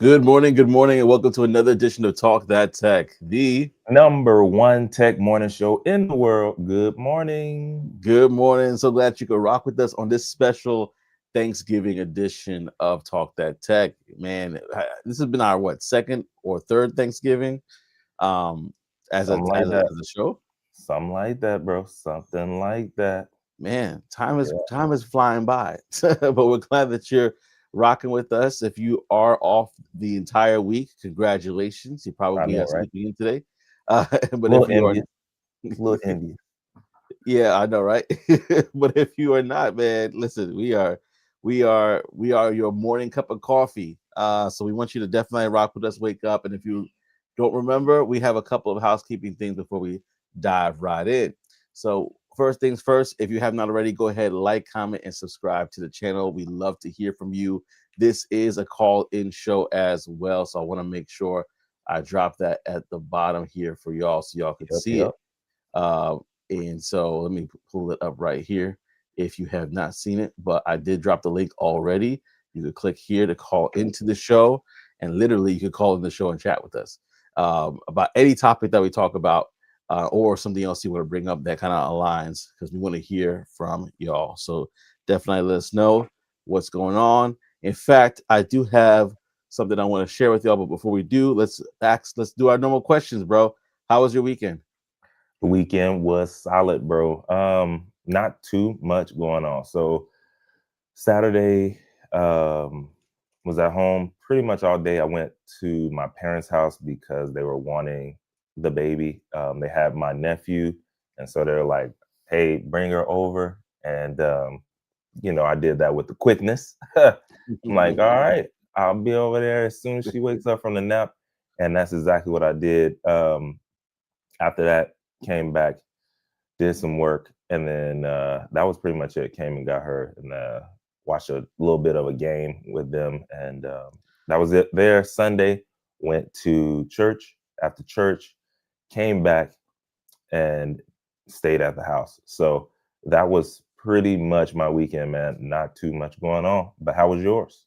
Good morning, and welcome to another edition of Talk That Tech. The Number one tech morning show in the world. Good morning. Good morning. So glad you could rock with us on this special Thanksgiving edition of Talk That Tech. Man, this has been our second or third Thanksgiving um as a Something like that. as a show. Something like that, bro. Something like that. Man, time is Yeah, time is flying by. But we're glad that you're rocking with us. If you are off the entire week, congratulations. You I probably know, are right? sleeping in today. But A if little you are envious. A little envious. Yeah, I know, right? But if you are not, man, listen, we are your morning cup of coffee. So we want you to definitely rock with us, wake up. And if you don't remember, we have a couple of housekeeping things before we dive right in. So first things first, if you have not already, go ahead, like, comment, and subscribe to the channel. We love to hear from you. This is a call-in show as well. So I want to make sure I drop that at the bottom here for y'all so y'all can Yep, see it. yep. Uh, and so let me pull it up right here if you have not seen it, but I did drop the link already. You could click here to call into the show, and literally you could call in the show and chat with us about any topic that we talk about, or something else you want to bring up that kind of aligns, because we want to hear from y'all. So definitely let us know what's going on. In fact, I do have something I want to share with y'all, but before we do, let's do our normal questions, bro. How was your weekend? The weekend was solid, bro. Not too much going on. So Saturday, was at home pretty much all day. I went to my parents' house because they were wanting the baby. They had my nephew, and so they're like, "Hey, bring her over." And I did that with the quickness. I'm like, "All right, I'll be over there as soon as she wakes up from the nap," and that's exactly what I did. After that, came back, did some work, and then that was pretty much it. Came and got her and watched a little bit of a game with them, and that was it. There Sunday, went to church. After church, came back and stayed at the house. So that was pretty much my weekend, man. Not too much going on. But how was yours?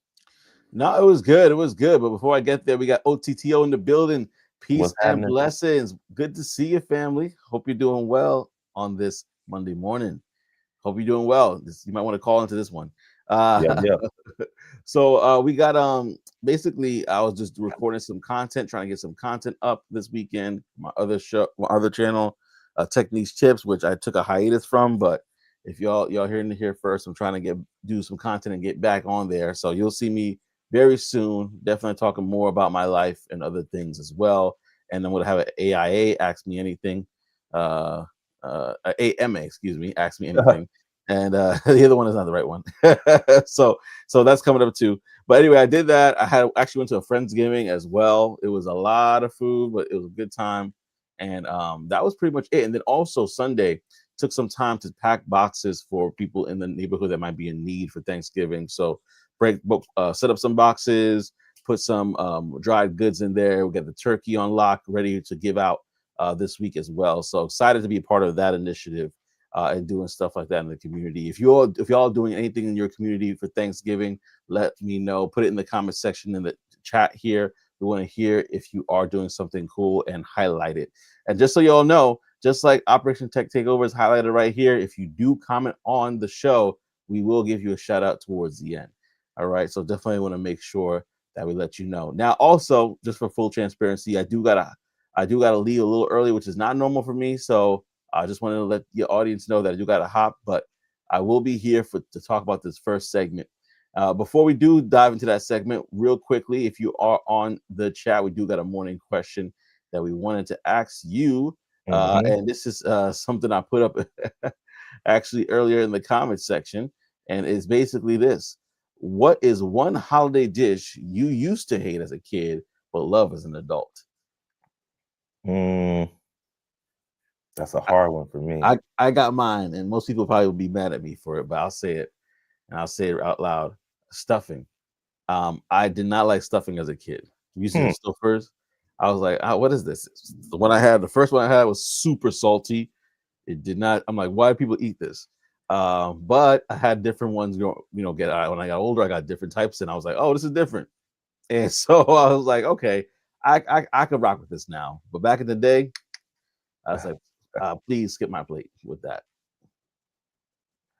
No, it was good. It was good. But before I get there, we got OTTO in the building. Peace What's and happening? blessings. Good to see you, family. Hope you're doing well on this Monday morning. Hope you're doing well. You might want to call into this one. Yep, Uh, yep. so we got basically I was just recording some content, trying to get some content up this weekend. My other show, my other channel, Techniques Tips, which I took a hiatus from, but if y'all hearing it here first, I'm trying to do some content and get back on there. So you'll see me very soon. Definitely talking more about my life and other things as well. And then we'll have an AIA ask me anything. Uh, AMA, excuse me, ask me anything. And the other one is not the right one. So that's coming up too. But anyway, I did that. I had actually went to a Friendsgiving as well. It was a lot of food, but it was a good time. And that was pretty much it. And then also Sunday, took some time to pack boxes for people in the neighborhood that might be in need for Thanksgiving. So set up some boxes, put some dried goods in there. We got the turkey on lock, ready to give out this week as well. So excited to be a part of that initiative and doing stuff like that in the community. If y'all doing anything in your community for Thanksgiving, let me know. Put it in the comment section in the chat here. We want to hear if you are doing something cool and highlight it. And just so y'all know, just like Operation Tech Takeover is highlighted right here, if you do comment on the show, we will give you a shout out towards the end. All right. So definitely want to make sure that we let you know. Now, also, just for full transparency, I do gotta leave a little early, which is not normal for me. So I just wanted to let your audience know that I do gotta hop, but I will be here to talk about this first segment. Before we do dive into that segment, real quickly, if you are on the chat, we do got a morning question that we wanted to ask you. Hmm. And this is something I put up actually earlier in the comments section. And it's basically this: what is one holiday dish you used to hate as a kid, but love as an adult? Mm, that's a hard one for me. I got mine, and most people probably will be mad at me for it, but I'll say it, and I'll say it out loud. Stuffing. I did not like stuffing as a kid. We used to Hmm. get Stouffer's. I was like, what is this? The first one I had was super salty. It did not. I'm like, why do people eat this? But I had different ones. When I got older, I got different types, and I was like, oh, this is different. And so I was like, okay, I could rock with this now. But back in the day, I was like, please skip my plate with that.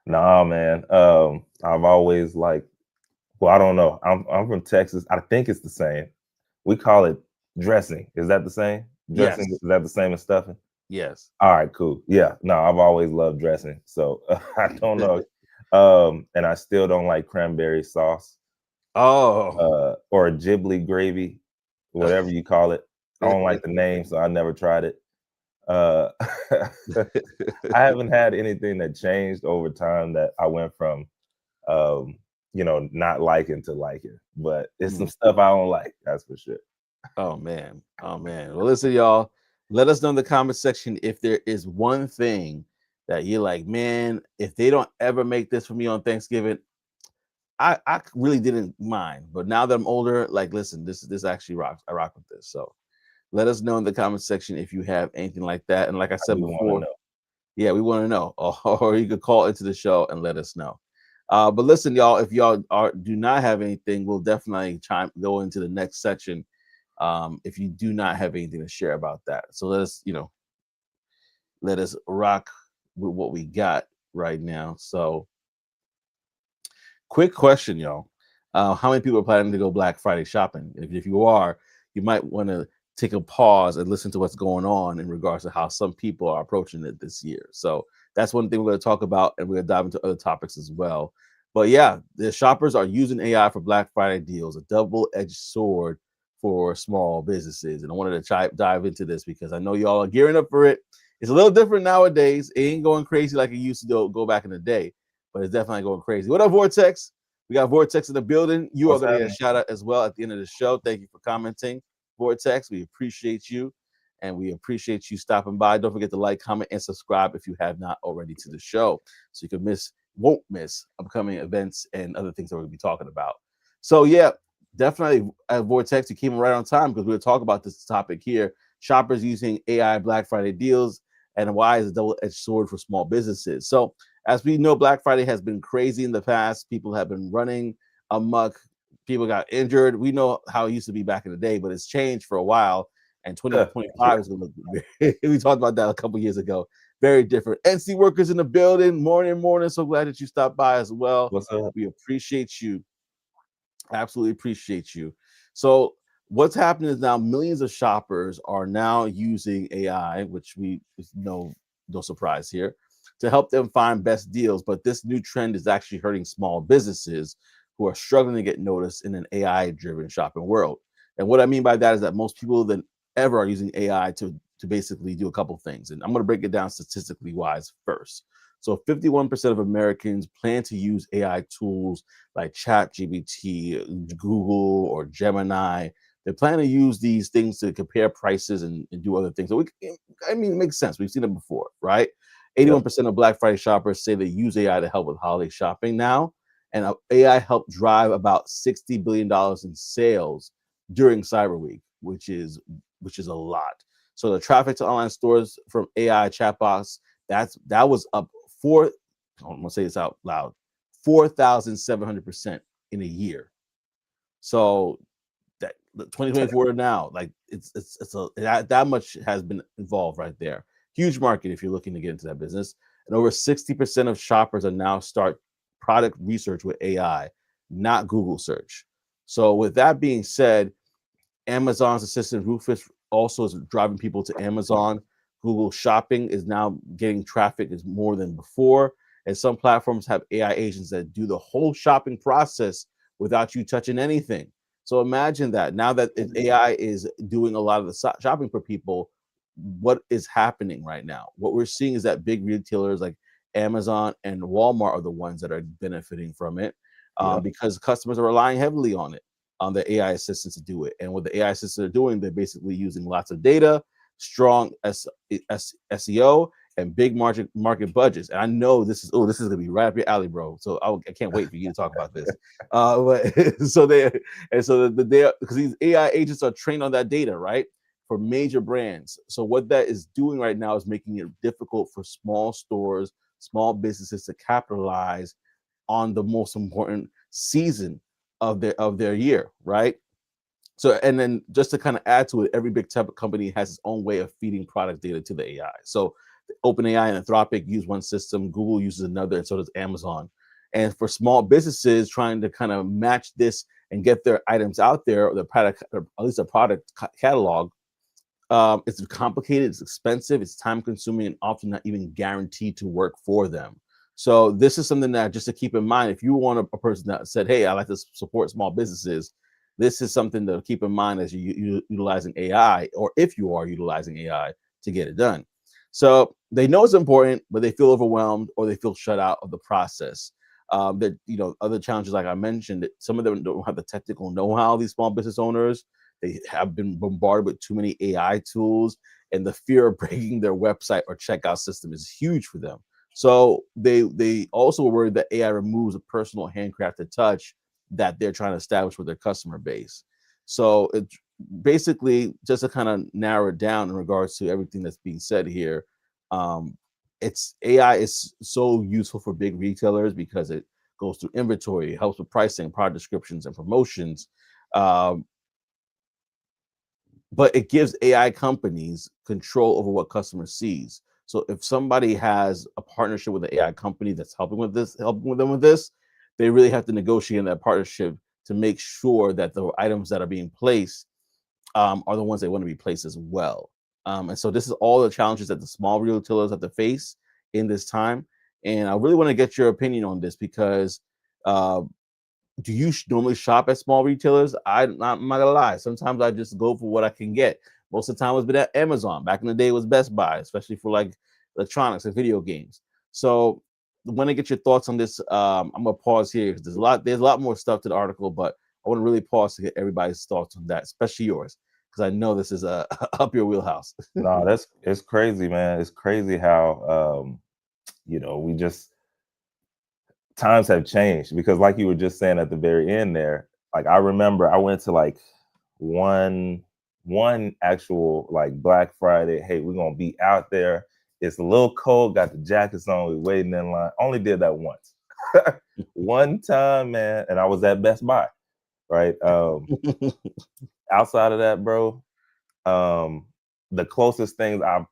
Nah, man. I've always like. Well, I don't know. I'm from Texas. I think it's the same. We call it dressing. Is that the same? Dressing, Yes, is that the same as stuffing? yes. All right, cool. Yeah. No, I've always loved dressing. So I don't know. And I still don't like cranberry sauce Oh, or Ghibli gravy, whatever you call it. I don't like the name, so I never tried it. Uh, I haven't had anything that changed over time that I went from, um, not liking to liking. But it's some Mm. stuff I don't like. That's for sure. Oh man, oh man. Well, listen, y'all. Let us know in the comment section if there is one thing that you're like, man, if they don't ever make this for me on Thanksgiving, I really didn't mind. But now that I'm older, like, listen, this actually rocks. I rock with this. So let us know in the comment section if you have anything like that. And like I I said do want to before, know. yeah, we want to know. Or you could call into the show and let us know. But listen, y'all, if y'all do not have anything, we'll definitely go into the next section. If you do not have anything to share about that. So let us rock with what we got right now. So quick question, y'all. How many people are planning to go Black Friday shopping? If you are, you might want to take a pause and listen to what's going on in regards to how some people are approaching it this year. So that's one thing we're going to talk about, and we're going to dive into other topics as well. But yeah, the shoppers are using AI for Black Friday deals, a double-edged sword for small businesses. And I wanted to dive into this because I know y'all are gearing up for it. It's a little different nowadays. It ain't going crazy like it used to go back in the day, but it's definitely going crazy. What up, Vortex? We got Vortex in the building. You are What's going to get a happening? shout out as well at the end of the show. Thank you for commenting, Vortex. We appreciate you, and we appreciate you stopping by. Don't forget to like, comment, and subscribe if you have not already to the show, so you won't miss upcoming events and other things that we'll be talking about. So yeah, definitely at Vortex, you came right on time because we're talking about this topic here: shoppers using AI Black Friday deals and why is a double-edged sword for small businesses. So as we know, Black Friday has been crazy in the past. People have been running amok. People got injured. We know how it used to be back in the day, but it's changed for a while. And Yeah. 2025 is going to look we talked about that a couple years ago. Very different. NC workers in the building. Morning. So glad that you stopped by as well. What's up? We appreciate you. Absolutely appreciate you. So what's happening is now millions of shoppers are now using AI, which we know no surprise here, to help them find best deals. But this new trend is actually hurting small businesses who are struggling to get noticed in an AI-driven shopping world. And what I mean by that is that most people than ever are using AI to basically do a couple things. And I'm going to break it down statistically wise first. So 51% of Americans plan to use AI tools like ChatGPT, Google, or Gemini. They plan to use these things to compare prices and do other things. So I mean, it makes sense. We've seen it before, right? Yep. 81% of Black Friday shoppers say they use AI to help with holiday shopping now. And AI helped drive about $60 billion in sales during Cyber Week, which is a lot. So the traffic to online stores from AI chatbots, that was up four. I'm gonna say this out loud, 4,700% in a year. So that 2024 to now, like that much has been involved right there. Huge market if you're looking to get into that business. And over 60% of shoppers are now start product research with AI, not Google search. So with that being said, Amazon's assistant Rufus also is driving people to Amazon. Google Shopping is now getting traffic is more than before, and some platforms have AI agents that do the whole shopping process without you touching anything. So imagine that now that AI is doing a lot of the shopping for people, what is happening right now? What we're seeing is that big retailers like Amazon and Walmart are the ones that are benefiting from it Yep. because customers are relying heavily on it on the AI assistants to do it. And what the AI assistants are doing, they're basically using lots of data, strong SEO, and big market budgets. And I know this is gonna be right up your alley, bro. So I can't wait for you to talk about this. But so they and so the because these AI agents are trained on that data, right? For major brands. So what that is doing right now is making it difficult for small stores, small businesses to capitalize on the most important season of their year, right? So, and then just to kind of add to it, every big tech company has its own way of feeding product data to the AI. So, OpenAI and Anthropic use one system, Google uses another, and so does Amazon. And for small businesses trying to kind of match this and get their items out there, or their product, or at least a product catalog, it's complicated, it's expensive, it's time consuming, and often not even guaranteed to work for them. So this is something that just to keep in mind. If you want a person that said, "Hey, I like to support small businesses," this is something to keep in mind as you utilizing AI, or if you are utilizing AI to get it done. So they know it's important, but they feel overwhelmed or they feel shut out of the process. That other challenges, like I mentioned, some of them don't have the technical know-how. These small business owners, they have been bombarded with too many AI tools, and the fear of breaking their website or checkout system is huge for them. So they also worry that AI removes a personal handcrafted touch that they're trying to establish with their customer base. So it's basically just to kind of narrow it down in regards to everything that's being said here. Um, it's AI is so useful for big retailers because it goes through inventory, helps with pricing, product descriptions, and promotions. Um, but it gives AI companies control over what customer sees. So if somebody has a partnership with an AI company that's helping with them with this, they really have to negotiate in that partnership to make sure that the items that are being placed are the ones they want to be placed as well. And so this is all the challenges that the small retailers have to face in this time. And I really want to get your opinion on this because uh, do you normally shop at small retailers? I'm not gonna lie. Sometimes I just go for what I can get. Most of the time, it's been at Amazon. Back in the day, it was Best Buy, especially for like electronics and video games. So, when I get your thoughts on this, I'm gonna pause here because there's a lot more stuff to the article, but I want to really pause to get everybody's thoughts on that, especially yours, because I know this is up your wheelhouse. No, it's crazy, man. It's crazy how we just times have changed because like you were just saying at the very end there, like I remember I went to like one actual like Black Friday. Hey, we're gonna be out there. It's a little cold, got the jackets on, we waiting in line. Only did that once. One time, man, and I was at Best Buy, right? Outside of that, bro, um, the closest thing I've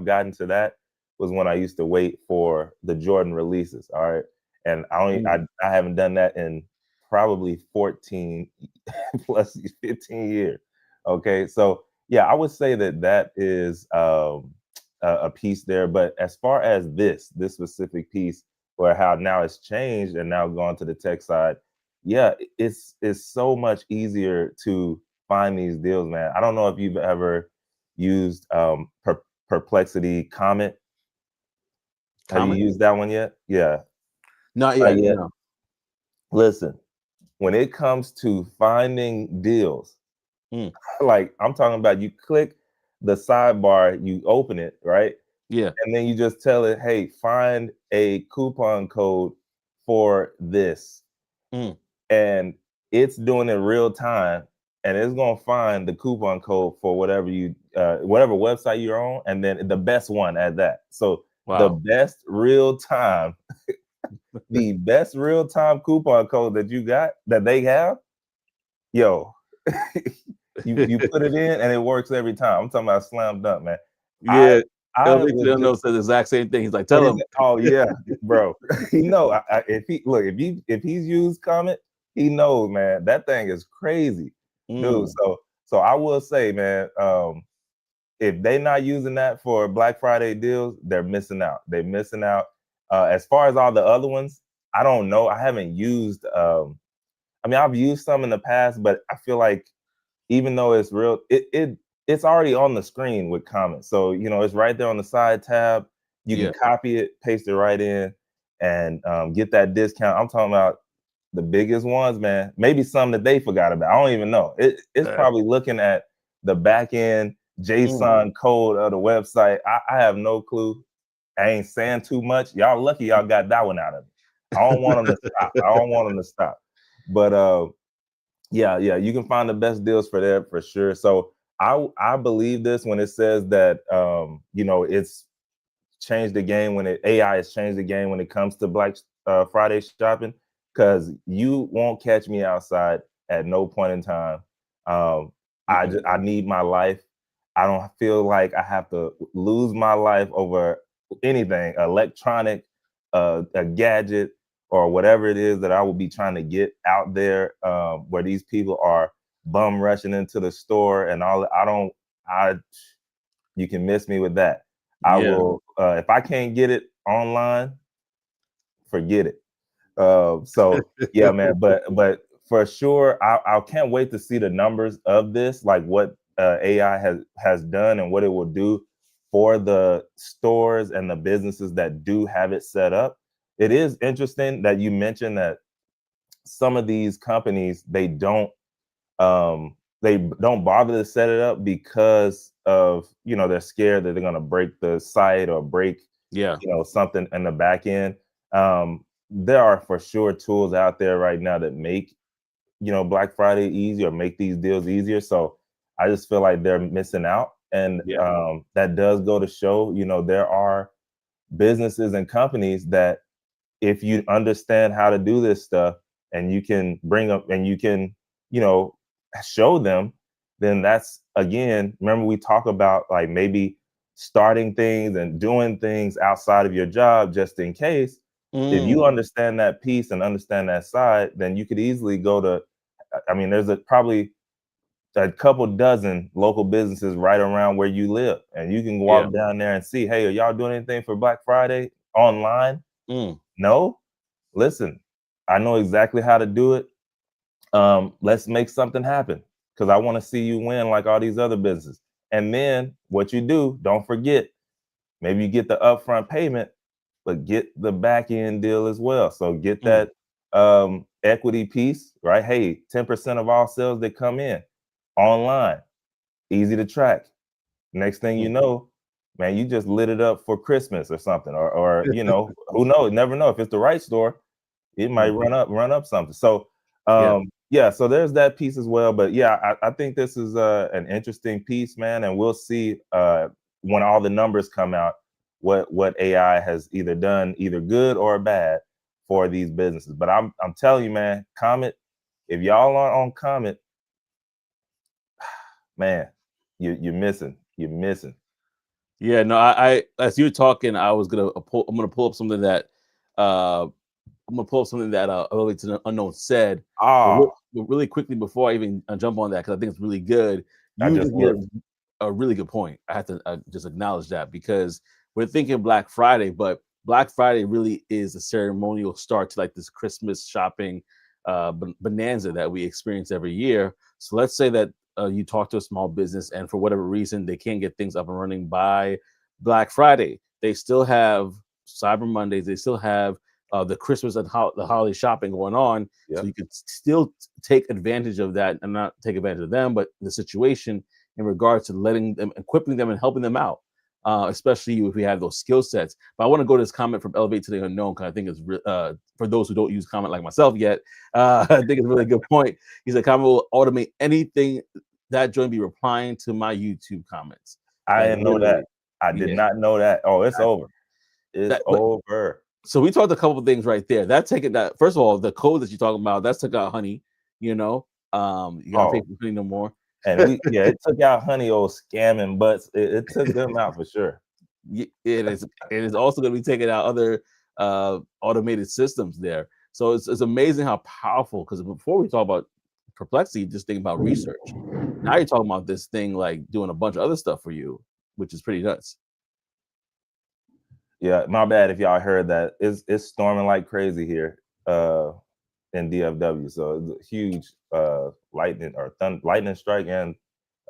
gotten to that was when I used to wait for the Jordan releases. All right, and I haven't done that in probably 14 plus 15 years. Okay, so yeah, I would say that is a piece there. But as far as this specific piece, where how now it's changed and now gone to the tech side, yeah, it's so much easier to find these deals, man. I don't know if you've ever used Perplexity Comment. Have you Comment? used that one yet? Yeah, Not not yet. yet. No. Listen, when it comes to finding deals, Mm, like I'm talking about, you click the sidebar, you open it, right? yeah. And then you just tell it, hey, find a coupon code for this. Mm, And it's doing it real time, and it's gonna find the coupon code for whatever website you're on, and then the best one at that. So wow. the best real time coupon code that you got that they have, yo, you put it in and it works every time. I'm talking about slam dunk, man. I Yeah. El I Nick was just Leonard said the exact same thing. He's like, what tell is him. it? Oh yeah, bro. He know if he's used Comet, he knows, man. That thing is crazy, dude. Mm, So I will say, man, if they not using that for Black Friday deals, they're missing out. They're missing out. As far as all the other ones, I don't know. I haven't used. I mean, I've used some in the past, but I feel like even though it's real, it's already on the screen with comments. So it's right there on the side tab. You can yeah. copy it, paste it right in, and get that discount. I'm talking about the biggest ones, man. Maybe some that they forgot about. I don't even know. It's Uh, probably looking at the back end mm. JSON code of the website. I have no clue. I ain't saying too much. Y'all lucky y'all got that one out of me. I don't want them to stop. I don't want them to stop. But yeah, you can find the best deals for there for sure. So I believe this when it says that it's changed the game when AI has changed the game when it comes to Black Friday shopping, because you won't catch me outside at no point in time. I need my life. I don't feel like I have to lose my life over anything electronic, a gadget, or whatever it is that I will be trying to get out there, where these people are bum rushing into the store and all. You can miss me with that. I will, if I can't get it online, forget it. So yeah, man, but for sure, I can't wait to see the numbers of this, like what AI has done and what it will do for the stores and the businesses that do have it set up. It is interesting that you mentioned that some of these companies they don't bother to set it up because of, they're scared that they're going to break the site or break something in the back end. There are for sure tools out there right now that make Black Friday easier, make these deals easier. So I just feel like they're missing out, and that does go to show there are businesses and companies that, if you understand how to do this stuff and you can bring up and you can show them, then that's, again, remember we talk about like maybe starting things and doing things outside of your job just in case. If you understand that piece and understand that side, then you could easily go to, I mean, there's probably a couple dozen local businesses right around where you live, and you can walk down there and see, hey, are y'all doing anything for Black Friday online? No? Listen, I know exactly how to do it. Let's make something happen, because I want to see you win like all these other businesses. And then what you do, don't forget, maybe you get the upfront payment, but get the back end deal as well. So get that equity piece, right? Hey, 10% of all sales that come in online, easy to track. Next thing you know, man, you just lit it up for Christmas or something, or who knows? Never know. If it's the right store, it might run up something. So so there's that piece as well. But yeah, I think this is an interesting piece, man, and we'll see when all the numbers come out what AI has either done, either good or bad, for these businesses. But I'm telling you, man, Comet, if y'all aren't on Comet, man, you're missing. You're missing. Yeah, no, I as you're talking, I'm gonna pull up something that Elevate to the Unknown said. But really quickly, before I even jump on that, because I think it's really good. You just made a really good point. I have to just acknowledge that, because we're thinking Black Friday, but Black Friday really is a ceremonial start to like this Christmas shopping bonanza that we experience every year. So let's say that you talk to a small business, and for whatever reason they can't get things up and running by Black Friday. They still have Cyber Mondays. They still have the Christmas and the holiday shopping going on. So you could still take advantage of that, and not take advantage of them, but the situation in regards to letting them, equipping them, and helping them out, especially if we have those skill sets. But I want to go to this comment from Elevate to the Unknown, because I think it's for those who don't use comment like myself yet, I think it's a really good point. He said, comment will automate anything. That joint be replying to my YouTube comments. I didn't know that. I did not know that. Oh, it's over. It's over. So we talked a couple of things right there. That's taking that. First of all, the code that you're talking about, that's took out Honey. You gotta pay for Honey no more. And it took out Honey, old scamming butts. It took them out for sure. It is also going to be taking out other automated systems there. So it's amazing how powerful. Because before we talk about Perplexity, just thinking about research. Now you're talking about this thing like doing a bunch of other stuff for you, which is pretty nuts. Yeah, my bad if y'all heard that. It's storming like crazy here in DFW. So it's a huge lightning strike and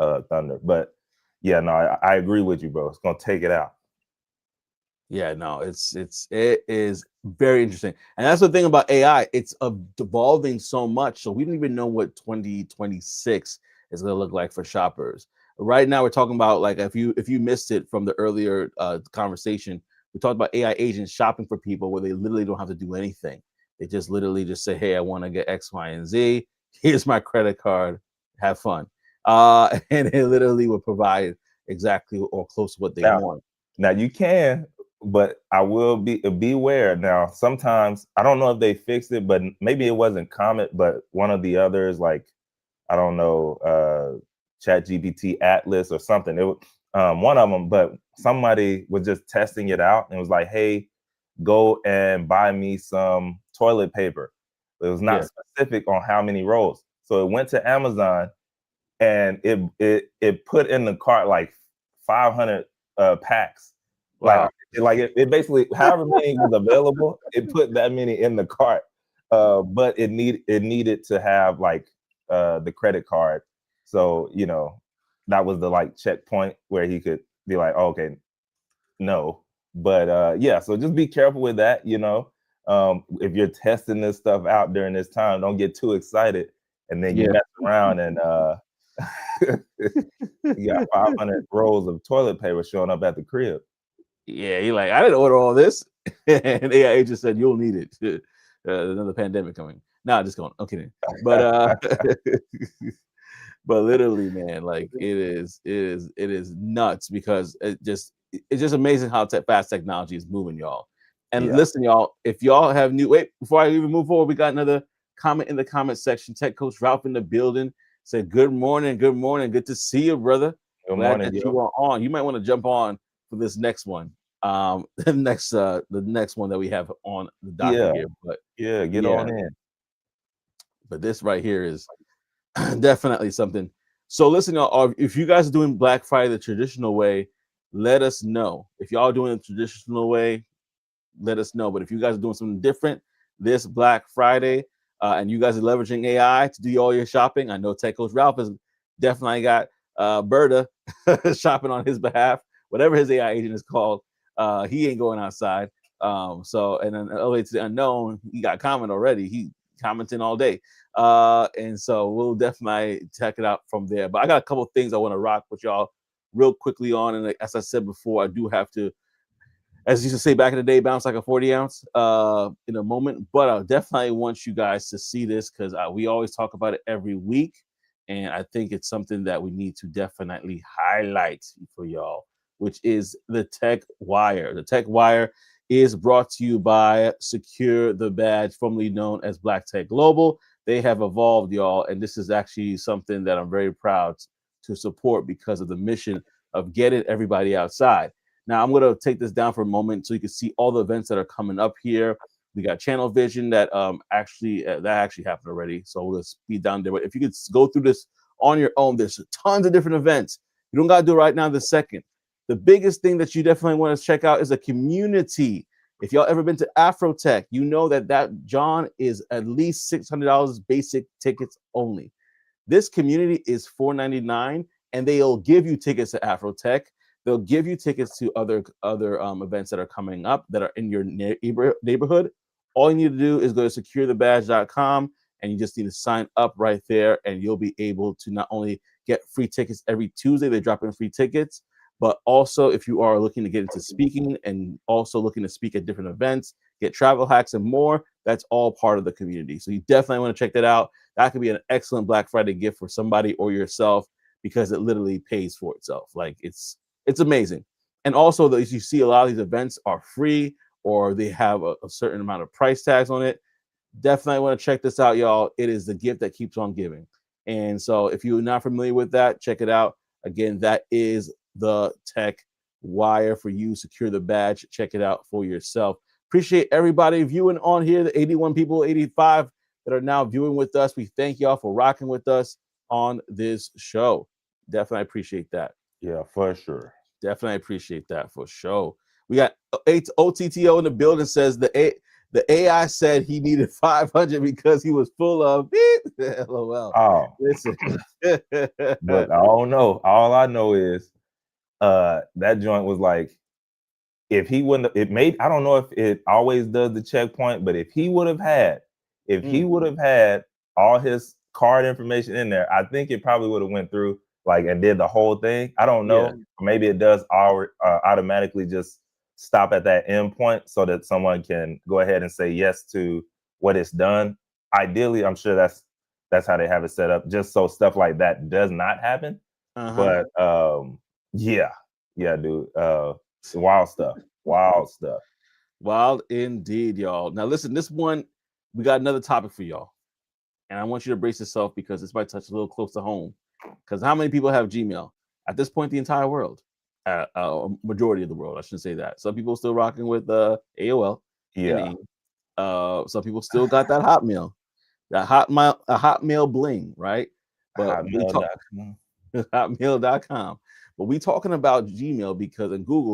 thunder. But yeah, no, I agree with you, bro. It's gonna take it out. Yeah, no, it is very interesting. And that's the thing about AI. It's evolving so much. So we don't even know what 2026 is going to look like for shoppers. Right now, we're talking about, like, if you missed it from the earlier conversation, we talked about AI agents shopping for people where they literally don't have to do anything. They just literally just say, hey, I want to get X, Y, and Z. Here's my credit card. Have fun. And it literally will provide exactly or close to what they want. Now you can, but I will beware now. Sometimes I don't know if they fixed it, but maybe it wasn't Comet, but one of the others, like I don't know, Chat GPT Atlas or something. It was one of them, but somebody was just testing it out and was like, "Hey, go and buy me some toilet paper." It was not specific on how many rolls, so it went to Amazon and it put in the cart like 500 packs. Wow. It basically however many was available, it put that many in the cart. But it needed to have like the credit card. So, you know, that was the like checkpoint where he could be like, oh, okay, no. But yeah, so just be careful with that, you know. If you're testing this stuff out during this time, don't get too excited and then you mess around and you got 500 rolls of toilet paper showing up at the crib. Yeah, you're like, I didn't order all this. And AI just said, you'll need it. Another pandemic coming. Nah, just going, I'm kidding. But but literally, man, like it is nuts because it's just amazing how fast technology is moving, y'all. And listen, y'all, if y'all have before I even move forward, we got another comment in the comment section. Tech Coach Ralph in the building said, good morning, good to see you, brother. Good Glad morning, that you are on. You might want to jump on for this next one. The next one that we have on the docket here. But get on in. But this right here is definitely something. So listen, y'all, if you guys are doing Black Friday the traditional way, let us know. If y'all are doing it the traditional way, let us know. But if you guys are doing something different this Black Friday, and you guys are leveraging AI to do all your shopping, I know Tech Coach Ralph has definitely got Berta shopping on his behalf, whatever his AI agent is called. He ain't going outside. So, and then LA to the unknown, he got comment already. He commenting all day. And so we'll definitely check it out from there. But I got a couple of things I want to rock with y'all real quickly on. And as I said before, I do have to, as you used to say back in the day, bounce like a 40 ounce in a moment. But I definitely want you guys to see this because we always talk about it every week. And I think it's something that we need to definitely highlight for y'all, which is the Tech Wire. The Tech Wire is brought to you by Secure the Badge, formerly known as Black Tech Global. They have evolved, y'all, and this is actually something that I'm very proud to support because of the mission of getting everybody outside. Now, I'm going to take this down for a moment so you can see all the events that are coming up here. We got Channel Vision that actually happened already, so we'll speed down there. But if you could go through this on your own, there's tons of different events. You don't got to do it right now this second. The biggest thing that you definitely want to check out is a community. If y'all ever been to Afrotech, you know that John is at least $600 basic tickets only. This community is $499, and they'll give you tickets to Afrotech. They'll give you tickets to other events that are coming up that are in your neighborhood. All you need to do is go to securethebadge.com, and you just need to sign up right there, and you'll be able to not only get free tickets every Tuesday, they drop in free tickets, but also if you are looking to get into speaking and also looking to speak at different events, get travel hacks and more, that's all part of the community. So you definitely want to check that out. That could be an excellent Black Friday gift for somebody or yourself because it literally pays for itself. Like it's amazing. And also, as you see, a lot of these events are free or they have a certain amount of price tags on it. Definitely want to check this out, y'all. It is the gift that keeps on giving. And so if you're not familiar with that, check it out. Again, that is the Tech Wire for you. Secure the badge. Check it out for yourself. Appreciate everybody viewing on here, the 81 people, 85 that are now viewing with us. We thank y'all for rocking with us on this show. Definitely appreciate that. Yeah, for sure. Definitely appreciate that for sure. We got OTTO in the building says the AI said he needed 500 because he was full of LOL. Oh, listen. But I don't know. All I know is that joint was like, if he wouldn't, I don't know if it always does the checkpoint, but if he would have had all his card information in there, I think it probably would have went through like and did the whole thing. I don't know. Yeah. Maybe it does automatically just stop at that end point so that someone can go ahead and say yes to what it's done. Ideally, I'm sure that's how they have it set up, just so stuff like that does not happen. But yeah, dude, wild stuff. Wild stuff. Wild indeed, y'all. Now listen, this one, we got another topic for y'all. And I want you to brace yourself because this might touch a little close to home. Because how many people have Gmail? At this point, the entire world. Majority of the world, I shouldn't say that. Some people still rocking with AOL and Yeah. AIM. Some people still got that Hotmail. That Hotmail, a Hotmail bling, right? But we talk Hotmail.com. hotmail.com. But we talking about Gmail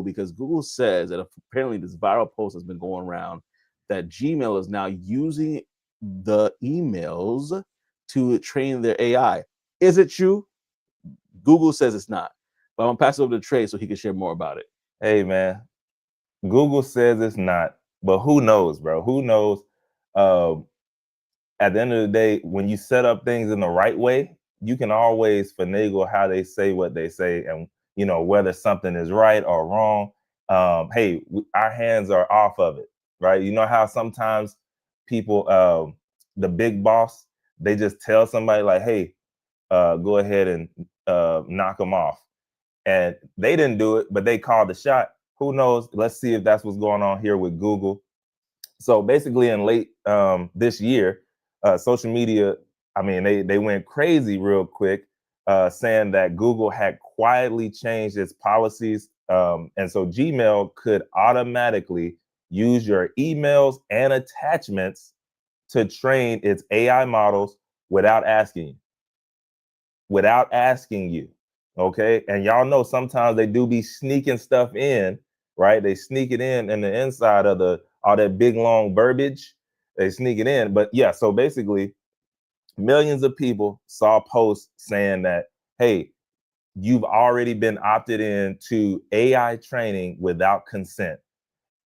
because Google says that apparently this viral post has been going around that Gmail is now using the emails to train their AI. Is it true? Google says it's not. But I'm gonna pass it over to Trey so he can share more about it. Hey man, Google says it's not, but who knows, bro? Who knows? Um, at the end of the day, when you set up things in the right way, you can always finagle how they say what they say, and whether something is right or wrong. Hey, our hands are off of it, right? You know how sometimes people, the big boss, they just tell somebody like, "Hey, go ahead and knock them off," and they didn't do it, but they called the shot. Who knows? Let's see if that's what's going on here with Google. So basically, in late this year, social media, I mean, they went crazy real quick, saying that Google had quietly changed its policies, and so Gmail could automatically use your emails and attachments to train its AI models without asking you. Okay. And y'all know sometimes they do be sneaking stuff in, right? They sneak it in the inside of all that big long verbiage. They sneak it in. But yeah, so basically, millions of people saw posts saying that, hey, you've already been opted in to AI training without consent.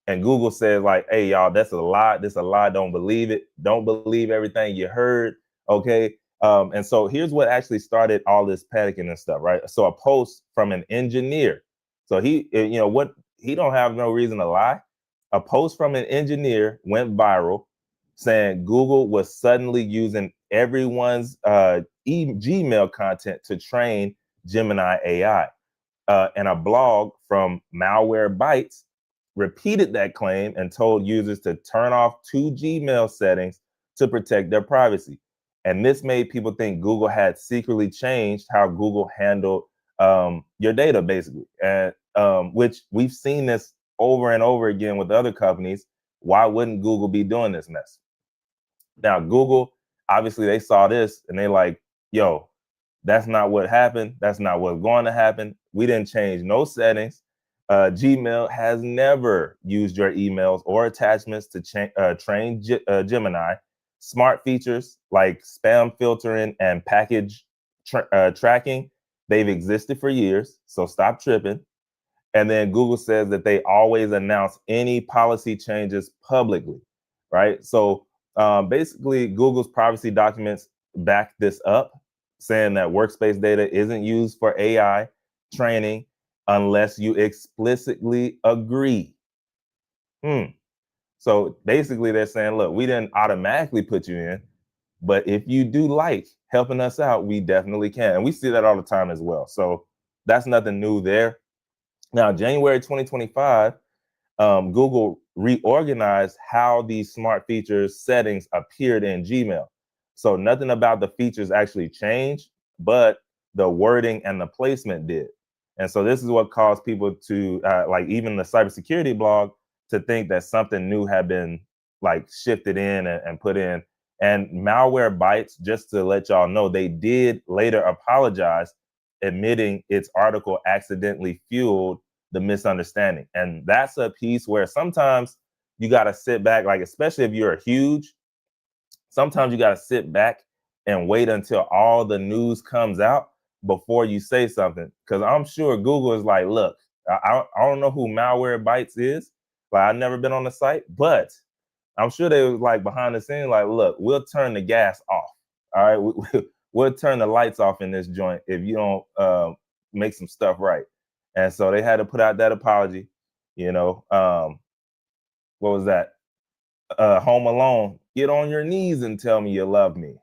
And Google says, like, hey, y'all, that's a lie. This a lie. Don't believe it. Don't believe everything you heard. Okay. And so here's what actually started all this panicking and stuff, right? So a post from an engineer. So what he don't have no reason to lie. A post from an engineer went viral saying Google was suddenly using everyone's Gmail content to train Gemini AI. And a blog from Malware Bytes repeated that claim and told users to turn off 2 Gmail settings to protect their privacy. And this made people think Google had secretly changed how Google handled your data, basically. And which we've seen this over and over again with other companies. Why wouldn't Google be doing this mess? Now, Google, obviously, they saw this and they like, yo, that's not what happened. That's not what's going to happen. We didn't change no settings. Gmail has never used your emails or attachments to train Gemini. Smart features like spam filtering and package tracking, they've existed for years. So stop tripping. And then Google says that they always announce any policy changes publicly, right? So basically, Google's privacy documents back this up, saying that workspace data isn't used for AI training unless you explicitly agree. So basically, they're saying, look, we didn't automatically put you in, but if you do like helping us out, we definitely can. And we see that all the time as well. So that's nothing new there. Now, January 2025, Google reorganized how these smart features settings appeared in Gmail. So nothing about the features actually changed, but the wording and the placement did. And so this is what caused people to, like even the cybersecurity blog, to think that something new had been like shifted in and put in. And Malware Bytes, just to let y'all know, they did later apologize, admitting its article accidentally fueled the misunderstanding. And that's a piece where sometimes you got to sit back, like, especially if you're huge, sometimes you got to sit back and wait until all the news comes out before you say something. Because I'm sure Google is like, look, I don't know who Malware Bytes is. Like, I've never been on the site, but I'm sure they was like behind the scenes, like, look, we'll turn the gas off. All right. We'll turn the lights off in this joint if you don't make some stuff right. And so they had to put out that apology. What was that? Home Alone, get on your knees and tell me you love me.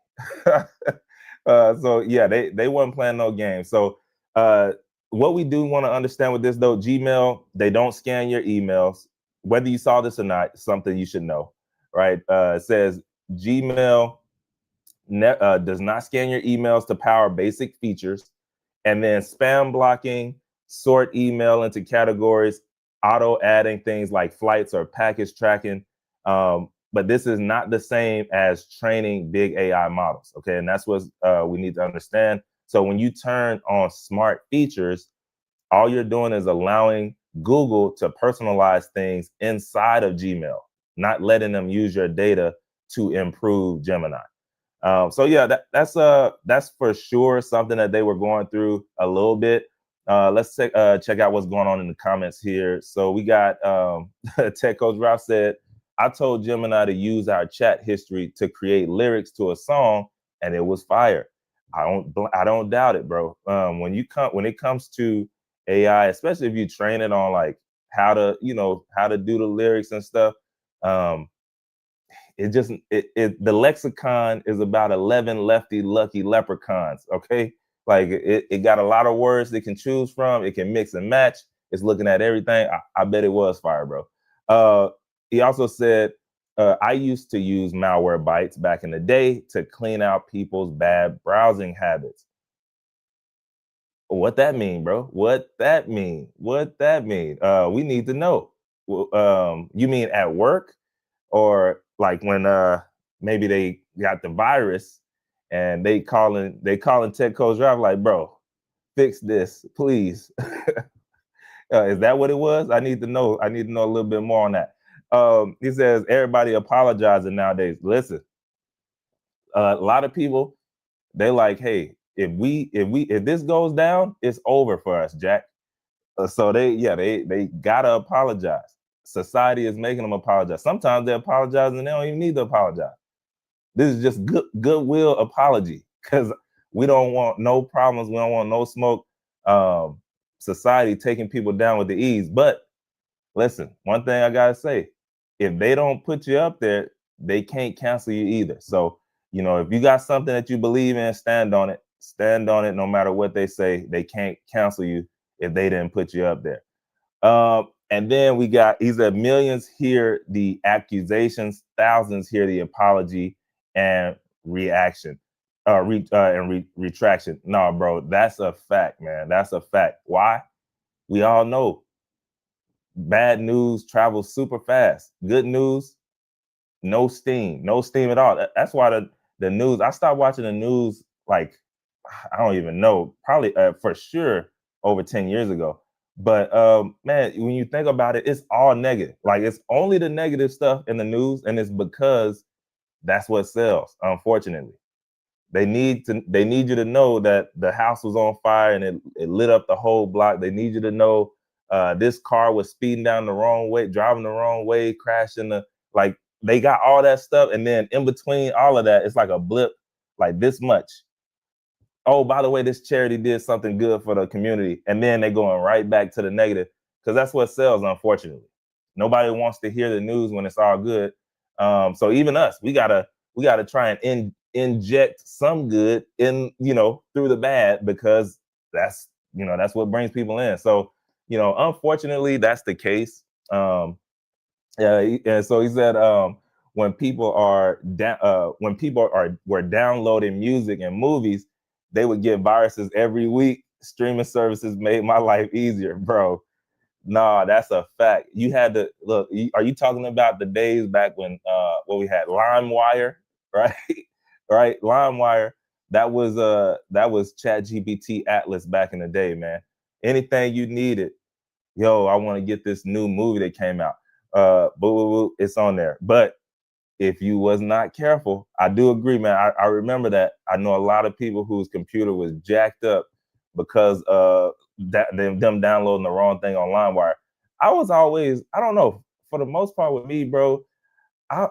So yeah, they weren't playing no games. So what we do want to understand with this though, Gmail, they don't scan your emails. whether you saw this or not, something you should know, right? It says Gmail does not scan your emails to power basic features, and then spam blocking, sort email into categories, auto adding things like flights or package tracking. But this is not the same as training big AI models. Okay. And that's what we need to understand. So when you turn on smart features, all you're doing is allowing Google to personalize things inside of Gmail, not letting them use your data to improve Gemini. So yeah, that's for sure something that they were going through a little bit. Let's check out what's going on in the comments here. So we got Tech Coach Ralph said, "I told Gemini to use our chat history to create lyrics to a song, and it was fire. I don't doubt it, bro. When it comes to AI, especially if you train it on like how to do the lyrics and stuff, the lexicon is about 11 lefty lucky leprechauns. Okay, like it got a lot of words they can choose from. It can mix and match. It's looking at everything. I bet it was fire, bro. He also said, I used to use malware bytes back in the day to clean out people's bad browsing habits. What that mean, bro? What that mean? We need to know. You mean at work? Or like when maybe they got the virus and they calling Tech Coach Drive like, bro, fix this, please. Is that what it was? I need to know a little bit more on that. He says everybody apologizing nowadays. Listen, a lot of people, they like, hey, if this goes down, it's over for us, Jack. So they gotta apologize. Society is making them apologize. Sometimes they apologize and they don't even need to apologize. This is just goodwill apology because we don't want no problems. We don't want no smoke. Society taking people down with the ease. But listen, one thing I gotta say, if they don't put you up there, they can't cancel you either. So, if you got something that you believe in, stand on it. Stand on it no matter what they say. They can't cancel you if they didn't put you up there. And then he said millions hear the accusations, thousands hear the apology and retraction. No, bro, that's a fact, man. That's a fact. Why? We all know bad news travels super fast. Good news, no steam at all. That's why the news. I stopped watching the news like I don't even know, probably for sure over 10 years ago. But man, when you think about it, it's all negative. Like it's only the negative stuff in the news, and it's because that's what sells. Unfortunately, they need you to know that the house was on fire and it lit up the whole block. They need you to know this car was speeding down the wrong way, driving the wrong way, crashing like they got all that stuff, and then in between all of that, it's like a blip, like this much. Oh, by the way, this charity did something good for the community. And then they're going right back to the negative because that's what sells, unfortunately. Nobody wants to hear the news when it's all good. So even us, we gotta try and inject some good in, through the bad because that's what brings people in. So, unfortunately, that's the case. Yeah, and so he said when people were downloading music and movies, they would get viruses every week. Streaming services made my life easier, bro. Nah, that's a fact. You had to look. Are you talking about the days back when we had LimeWire, right? Right, LimeWire. That was ChatGPT Atlas back in the day, man. Anything you needed, yo, I want to get this new movie that came out. It's on there. But if you was not careful, I do agree, man. I remember that. I know a lot of people whose computer was jacked up because them downloading the wrong thing on LimeWire. I don't know, for the most part with me, bro, I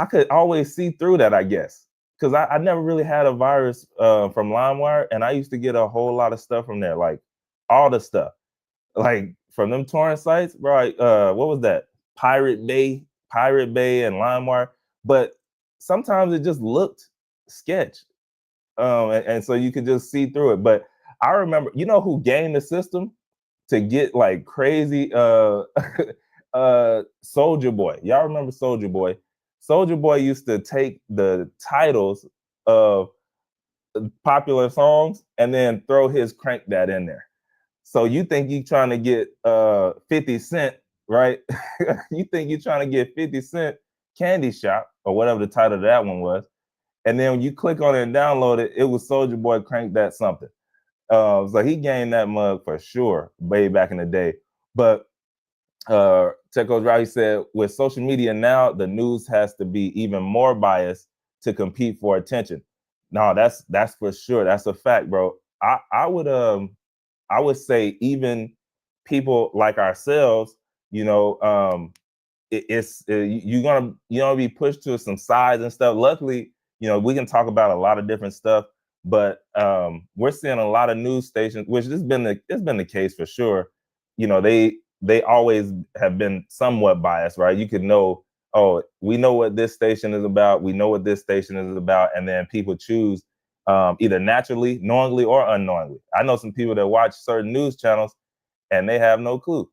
could always see through that, I guess. Because I never really had a virus from LimeWire, and I used to get a whole lot of stuff from there, like all the stuff. Like from them torrent sites, right? What was that? Pirate Bay and LimeWire. But sometimes it just looked sketch. And so you could just see through it. But I remember, who gained the system to get like crazy Soldier Boy. Y'all remember Soldier Boy? Soldier Boy used to take the titles of popular songs and then throw his Crank That in there. So you think you trying to get 50 Cent, right? You think you're trying to get 50 Cent Candy Shop or whatever the title of that one was. And then when you click on it and download it, it was Soldier Boy Crank That something. So he gained that mug for sure way back in the day. But Techo's Rowdy said, with social media now, the news has to be even more biased to compete for attention. No, that's for sure. That's a fact, bro. I would say even people like ourselves, you know, you're gonna be pushed to some sides and stuff. Luckily, you know, we can talk about a lot of different stuff, but we're seeing a lot of news stations, which it's been the case for sure. You know, they always have been somewhat biased, right? You could know, oh, we know what this station is about, we know what this station is about, and then people choose either naturally, knowingly, or unknowingly. I know some people that watch certain news channels and they have no clue,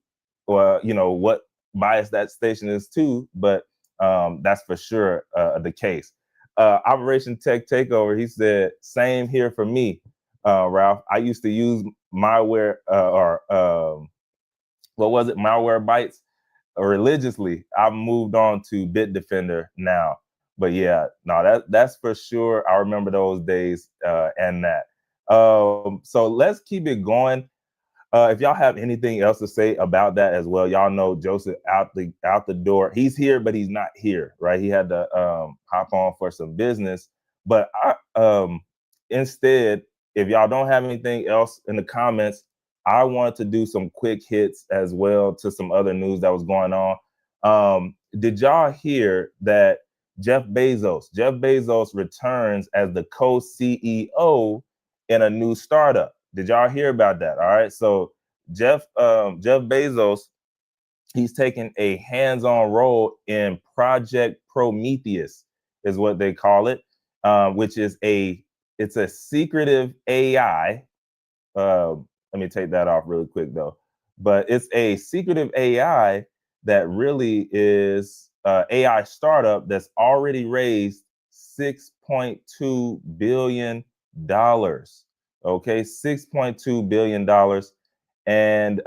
or you know what bias that station is too, but that's for sure the case. Operation Tech Takeover, he said, same here for me, Ralph. I used to use malware what was it, malware bytes religiously. I've moved on to Bitdefender now. But yeah, no, that's for sure. I remember those days and that. So let's keep it going. If y'all have anything else to say about that as well, y'all know Joseph out the door. He's here, but he's not here, right? He had to hop on for some business. But instead, if y'all don't have anything else in the comments, I wanted to do some quick hits as well to some other news that was going on. Did y'all hear that Jeff Bezos returns as the co-CEO in a new startup? Did y'all hear about that? All right. So Jeff Bezos, he's taking a hands-on role in Project Prometheus, is what they call it, which is it's a secretive AI. Let me take that off really quick though. But it's a secretive AI that really is AI startup that's already raised $6.2 billion. Okay, $6.2 billion. And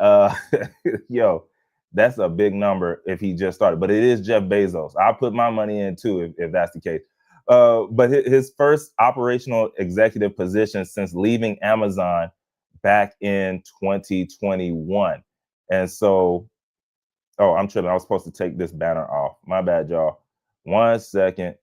yo, that's a big number if he just started. But it is Jeff Bezos. I'll put my money in too if that's the case. But his first operational executive position since leaving Amazon back in 2021. And so, oh, I'm tripping. I was supposed to take this banner off. My bad, y'all. 1 second.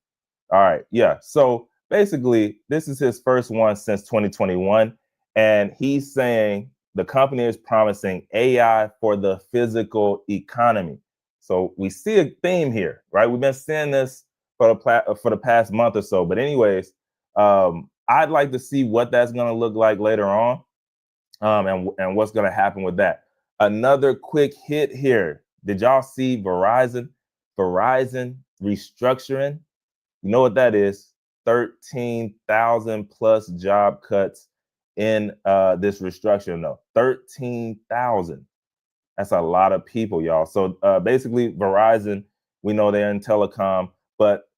All right. Yeah. So basically, this is his first one since 2021. And he's saying the company is promising AI for the physical economy. So we see a theme here, right? We've been seeing this for the past month or so. But anyways, I'd like to see what that's going to look like later on, and what's going to happen with that. Another quick hit here. Did y'all see Verizon restructuring? You know what that is? 13,000 plus job cuts in this restructuring, though. 13,000. That's a lot of people, y'all. So basically, Verizon, we know they're in telecom, but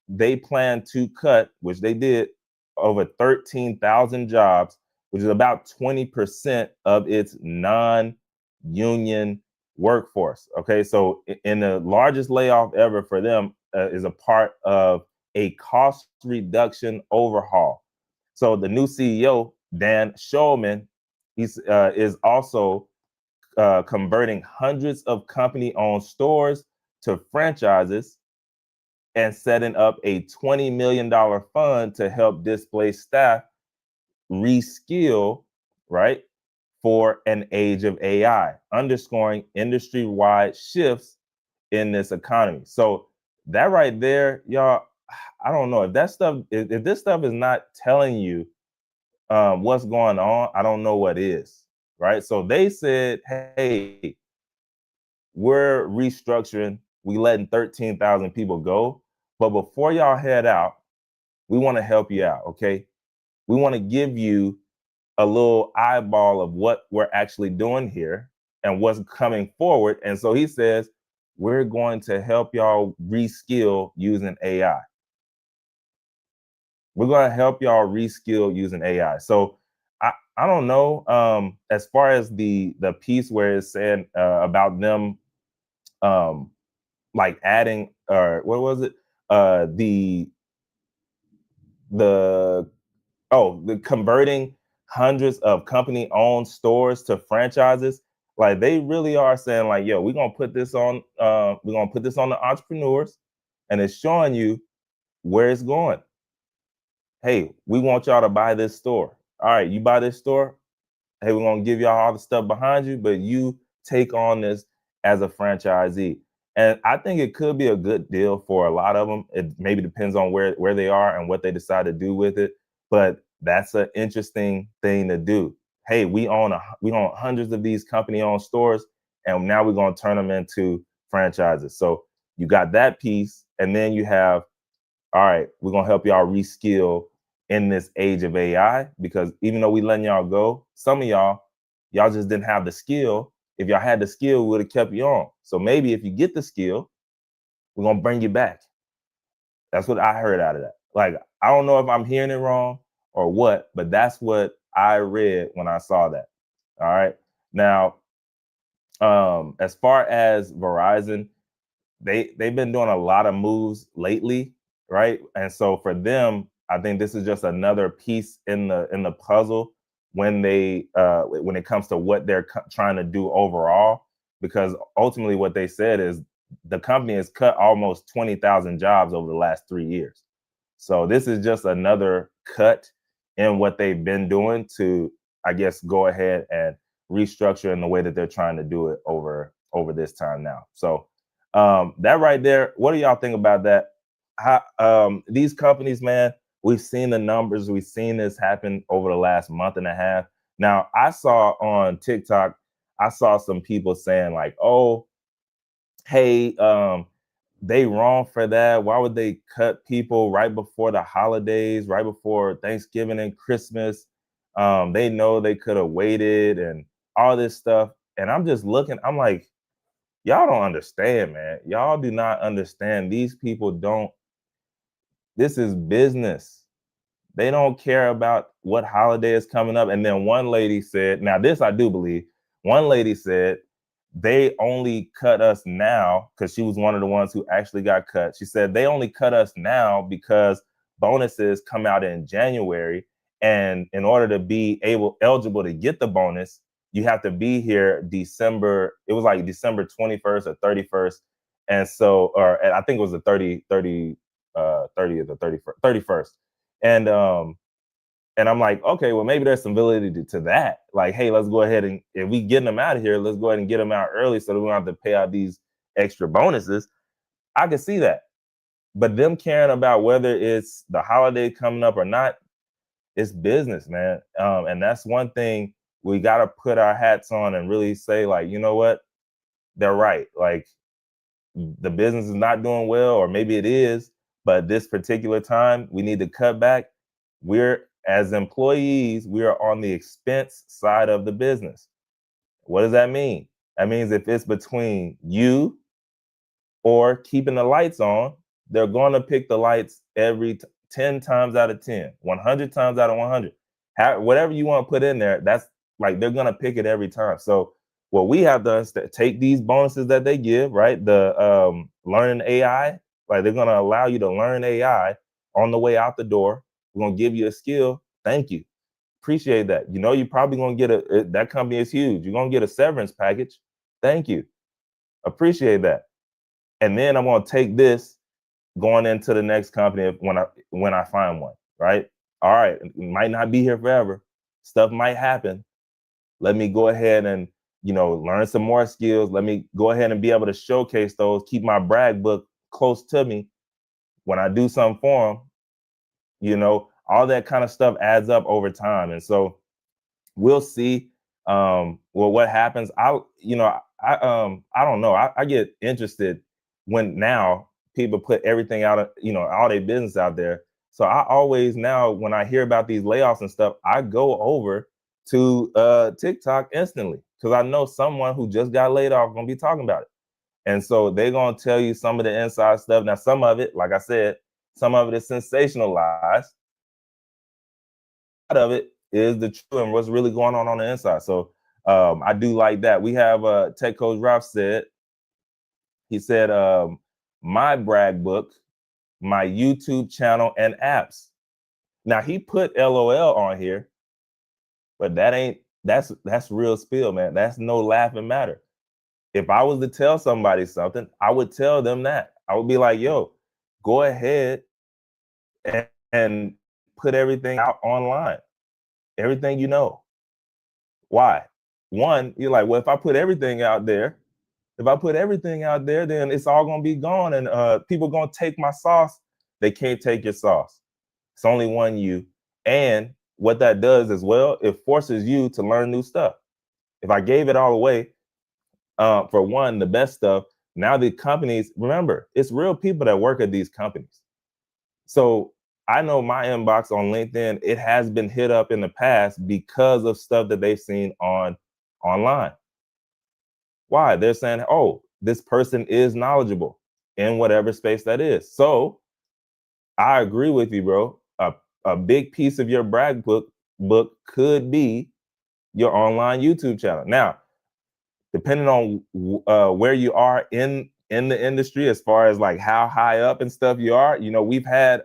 they plan to cut, which they did, over 13,000 jobs, which is about 20% of its non-union workforce. Okay, so in the largest layoff ever for them is a part of a cost reduction overhaul. So the new CEO, Dan Schulman, is also converting hundreds of company-owned stores to franchises and setting up a $20 million fund to help displaced staff reskill, right, for an age of AI, underscoring industry-wide shifts in this economy. So that right there, y'all, I don't know if this stuff is not telling you what's going on, I don't know what is, right? So they said, hey, we're restructuring, we letting 13,000 people go, but before y'all head out, we want to help you out, okay? We want to give you a little eyeball of what we're actually doing here and what's coming forward. And so he says, we're going to help y'all reskill using AI. We're going to help y'all reskill using AI. So I don't know. As far as the piece where it's saying about them like adding, or what was it? The converting hundreds of company owned stores to franchises. Like, they really are saying like, yo, we're gonna put this on the entrepreneurs, and it's showing you where it's going. Hey, we want y'all to buy this store. All right, you buy this store, hey, we're gonna give y'all all the stuff behind you, but you take on this as a franchisee. And I think it could be a good deal for a lot of them. It maybe depends on where they are and what they decide to do with it. But that's an interesting thing to do. Hey, we own hundreds of these company-owned stores, and now we're gonna turn them into franchises. So you got that piece, and then you have, all right, we're gonna help y'all reskill in this age of AI, because even though we letting y'all go, some of y'all just didn't have the skill. If y'all had the skill, we would have kept you on. So maybe if you get the skill, we're gonna bring you back. That's what I heard out of that. Like, I don't know if I'm hearing it wrong or what, but that's what I read when I saw that. All right. Now, as far as Verizon, they've been doing a lot of moves lately, right? And so for them, I think this is just another piece in the puzzle when it comes to what they're trying to do overall. Because ultimately, what they said is the company has cut almost 20,000 jobs over the last 3 years. So this is just another cut in what they've been doing to, I guess, go ahead and restructure in the way that they're trying to do it over this time now. So that right there, what do y'all think about that? These companies, man, we've seen the numbers. We've seen this happen over the last month and a half. Now, I saw on TikTok, I saw some people saying like, oh, hey, they wrong for that. Why would they cut people right before the holidays, right before Thanksgiving and Christmas? They know they could have waited and all this stuff. And I'm just looking, I'm like, y'all don't understand, man. Y'all do not understand. These people don't. This is business. They don't care about what holiday is coming up. And then one lady said, now this I do believe, one lady said they only cut us now, because she was one of the ones who actually got cut. She said they only cut us now because bonuses come out in January. And in order to be eligible to get the bonus, you have to be here December. It was like December 21st or 31st. And so, or I think it was the 30th or 31st. And I'm like, okay, well, maybe there's some validity to that. Like, hey, let's go ahead and, if we getting them out of here, let's go ahead and get them out early so that we don't have to pay out these extra bonuses. I can see that. But them caring about whether it's the holiday coming up or not, it's business, man. And that's one thing we got to put our hats on and really say, like, you know what? They're right. Like, the business is not doing well, or maybe it is, but this particular time we need to cut back. We're, as employees, we are on the expense side of the business. What does that mean? That means if it's between you or keeping the lights on, they're going to pick the lights 10 times out of 10, 100 times out of 100. Whatever you want to put in there, that's like, they're going to pick it every time. So what we have done is take these bonuses that they give, right? The learning AI, like, they're going to allow you to learn AI on the way out the door. We're going to give you a skill. Thank you. Appreciate that. You know, you're probably going to get that company is huge. You're going to get a severance package. Thank you. Appreciate that. And then I'm going to take this going into the next company when I find one, right? All right, it might not be here forever. Stuff might happen. Let me go ahead and, learn some more skills. Let me go ahead and be able to showcase those, keep my brag book close to me when I do something for them. All that kind of stuff adds up over time. And so we'll see what happens. I don't know. I get interested when now people put everything out, all their business out there. So I always, now when I hear about these layoffs and stuff, I go over to TikTok instantly, because I know someone who just got laid off gonna be talking about it. And so they're going to tell you some of the inside stuff. Now, some of it, like I said, some of it is sensationalized. A lot of it is the truth and what's really going on the inside. So I do like that. We have Tech Coach Ralph said, he said, my brag book, my YouTube channel and apps. Now he put LOL on here, but that's real spill, man. That's no laughing matter. If I was to tell somebody something, I would tell them that. I would be like, yo, go ahead and put everything out online, everything you know. Why? One, you're like, well, if I put everything out there, then it's all gonna be gone, and people gonna take my sauce. They can't take your sauce. It's only one you. And what that does as well, it forces you to learn new stuff. If I gave it all away, for one, the best stuff, now the companies, remember, it's real people that work at these companies. So I know my inbox on LinkedIn, it has been hit up in the past because of stuff that they've seen online. Why? They're saying, oh, this person is knowledgeable in whatever space that is. So I agree with you, bro. A big piece of your brag book could be your online YouTube channel. Now, depending on where you are in the industry, as far as like how high up and stuff you are, you know, we had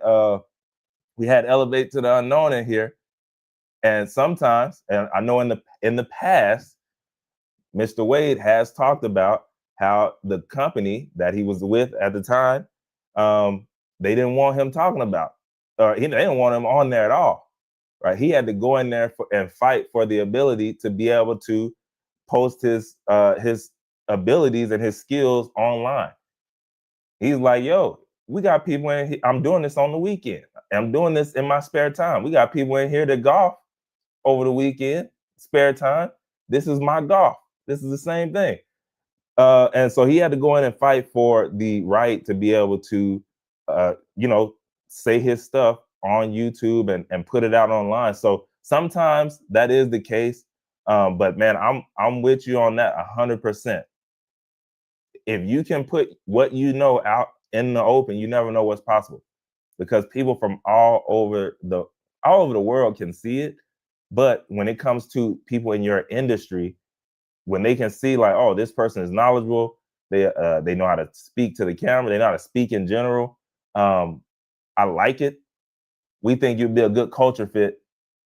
Elevate to the Unknown in here, and sometimes, and I know in the past, Mr. Wade has talked about how the company that he was with at the time, they didn't want him talking about, or they didn't want him on there at all, right? He had to go in there and fight for the ability to be able to post his abilities and his skills online. He's like, yo, we got people in here. I'm doing this on the weekend. I'm doing this in my spare time. We got people in here that golf over the weekend, spare time. This is my golf. This is the same thing. And so he had to go in and fight for the right to be able to, say his stuff on YouTube and put it out online. So sometimes that is the case. But man, I'm with you on that 100%. If you can put what you know out in the open, you never know what's possible, because people from all over the world can see it. But when it comes to people in your industry, when they can see like, oh, this person is knowledgeable, they know how to speak to the camera, they know how to speak in general. I like it. We think you'd be a good culture fit.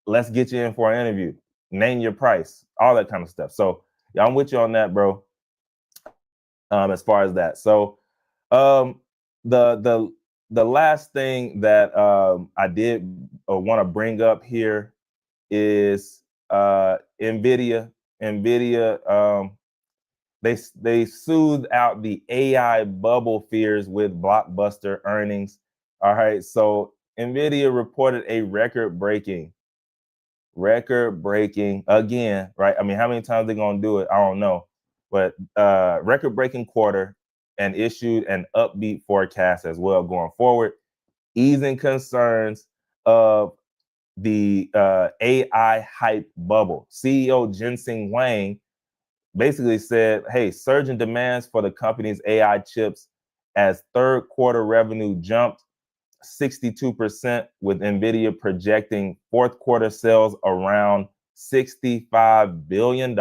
Let's get you in for an interview. Name your price, all that kind of stuff. So yeah, I'm with you on that, bro. As far as that. So the last thing that I did want to bring up here is Nvidia. They soothed out the AI bubble fears with blockbuster earnings. All right, so Nvidia reported a record-breaking again, right? I mean, how many times they're gonna do it? I don't know, but record-breaking quarter, and issued an upbeat forecast as well going forward, easing concerns of the AI hype bubble. CEO Jensen Huang basically said, hey, surging demands for the company's AI chips as third quarter revenue jumped 62%, with Nvidia projecting fourth quarter sales around $65 billion,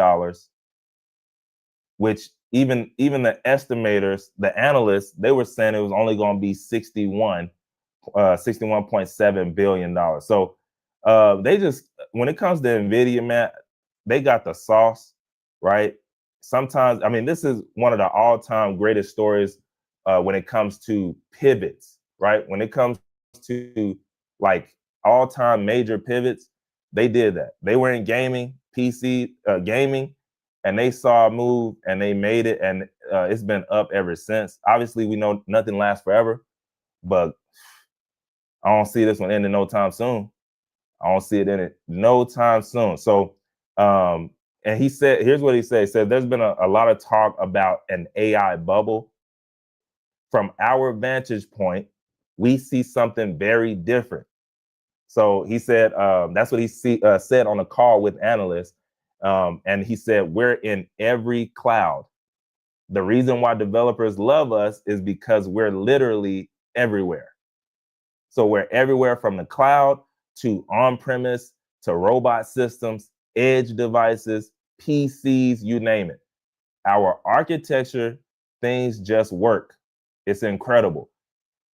which even the estimators, the analysts, they were saying it was only going to be $61.7 billion. So they just, when it comes to Nvidia, man, they got the sauce, right? Sometimes, I mean, this is one of the all-time greatest stories when it comes to pivots, right? When it comes to like all-time major pivots, they did that. They were in gaming, PC gaming, and they saw a move and they made it, and it's been up ever since. Obviously, we know nothing lasts forever, but I don't see this one ending no time soon. I don't see it in it no time soon. So, and he said, here's what he said. He said, there's been a lot of talk about an AI bubble. From our vantage point, we see something very different. So he said, that's what he said on a call with analysts. And he said, we're in every cloud. The reason why developers love us is because we're literally everywhere. So we're everywhere from the cloud to on-premise to robot systems, edge devices, PCs, you name it. Our architecture, things just work. It's incredible.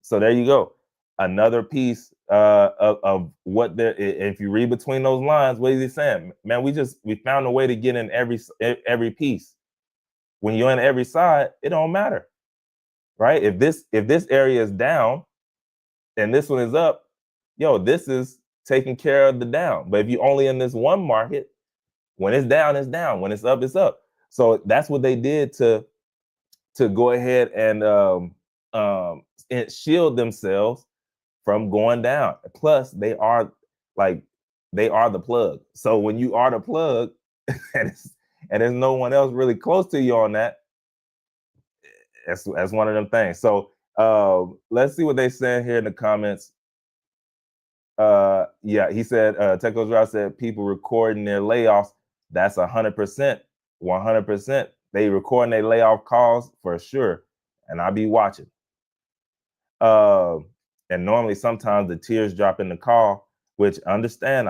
So there you go. Another piece of what there. If you read between those lines, what is he saying? Man, we found a way to get in every piece. When you're in every side, it don't matter, right? If this area is down and this one is up, yo, this is taking care of the down. But if you only in this one market, when it's down, it's down. When it's up, it's up. So that's what they did to go ahead and shield themselves from going down. Plus, they are the plug. So when you are the plug, and there's no one else really close to you on that, that's one of them things. So let's see what they saying here in the comments. Yeah, he said, Techo's Route said people recording their layoffs. That's 100%, 100%. They recording their layoff calls for sure, and I'll be watching. And normally, sometimes the tears drop in the call, which I understand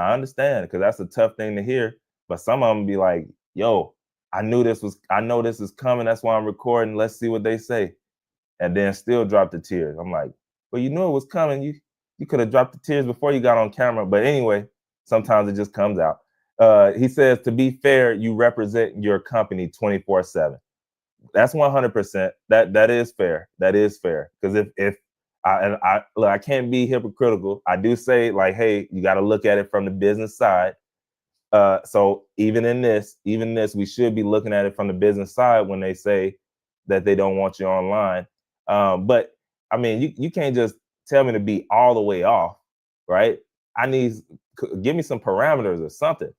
because that's a tough thing to hear. But some of them be like, "Yo, I know this is coming. That's why I'm recording. Let's see what they say," and then still drop the tears. I'm like, "Well, you knew it was coming. You could have dropped the tears before you got on camera." But anyway, sometimes it just comes out. He says, "To be fair, you represent your company 24/7." That's 100%. That is fair. That is fair. Because if I can't be hypocritical. I do say like, hey, you got to look at it from the business side. So even this, we should be looking at it from the business side when they say that they don't want you online. But I mean, you can't just tell me to be all the way off, right? Give me some parameters or something.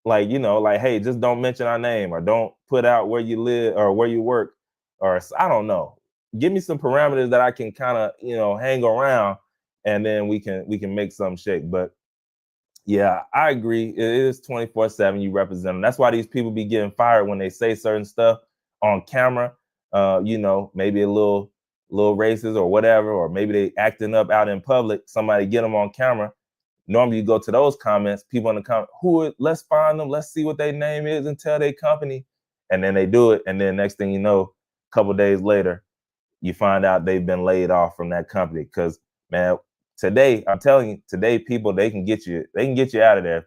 Like, like, hey, just don't mention our name or don't put out where you live or where you work, or I don't know. Give me some parameters that I can kind of, hang around, and then we can make something shake. But yeah, I agree. It is 24/7. You represent them. That's why these people be getting fired when they say certain stuff on camera. Maybe a little racist or whatever, or maybe they acting up out in public. Somebody get them on camera. Normally you go to those comments, people in the comment, let's find them, let's see what their name is and tell their company. And then they do it. And then next thing you know, a couple days later, you find out they've been laid off from that company. Because, man, today, I'm telling you, today people, they can get you out of there